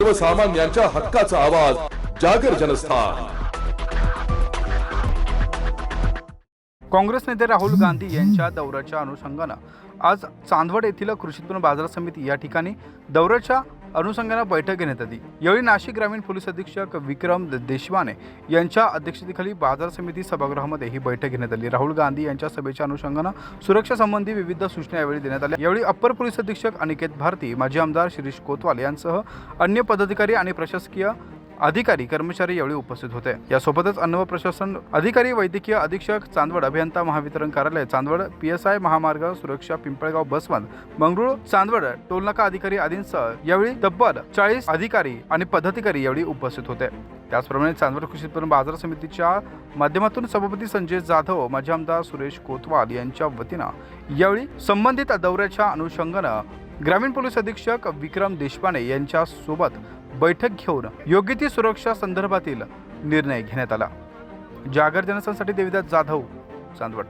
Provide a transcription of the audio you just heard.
सर्वसामान्यांच्या हक्काचा आवाज जागर जनस्थान। काँग्रेस नेते राहुल गांधी यांच्या दौऱ्याच्या अनुषंगानं आज चांदवड येथील कृषी उत्पन्न बाजार समिती या ठिकाणी दौऱ्याच्या अनुषंगानं बैठक घेण्यात आली। यावेळी नाशिक ग्रामीण पोलीस अधीक्षक विक्रम देशवाने यांच्या अध्यक्षतेखाली बाजार समिती सभागृहामध्ये ही बैठक घेण्यात आली। राहुल गांधी यांच्या सभेच्या अनुषंगानं सुरक्षा संबंधी विविध सूचना यावेळी देण्यात आल्या। यावेळी अप्पर पोलीस अधीक्षक अनिकेत भारती, माजी आमदार शिरीष कोतवाल यांसह अन्य पदाधिकारी आणि प्रशासकीय अधिकारी कर्मचारी यावेळी उपस्थित होते। यासोबतच अन्न व प्रशासन अधिकारी, वैद्यकीय अधीक्षक चांदवड, अभियंता महावितरण कार्यालय चांदवड, PSI महामार्ग सुरक्षा पिंपळगाव बसवंत, मंगरुळ चांदवड टोलनाका अधिकारी आदींसह यावेळी तब्बल 40 अधिकारी आणि पदाधिकारी यावेळी उपस्थित होते। त्याचप्रमाणे चांदवड कृषी उत्पन्न बाजार समितीच्या माध्यमातून सभापती संजय जाधव, माजी आमदार सुरेश कोतवाल यांच्या वतीनं यावेळी संबंधित दौऱ्याच्या अनुषंगानं ग्रामीण पोलीस अधीक्षक विक्रम देशवाने यांच्या सोबत बैठक घेऊन योग्य ती सुरक्षा संदर्भातील निर्णय घेण्यात आला। जागर जनस्थानसाठी देविदास जाधव, चांदवड।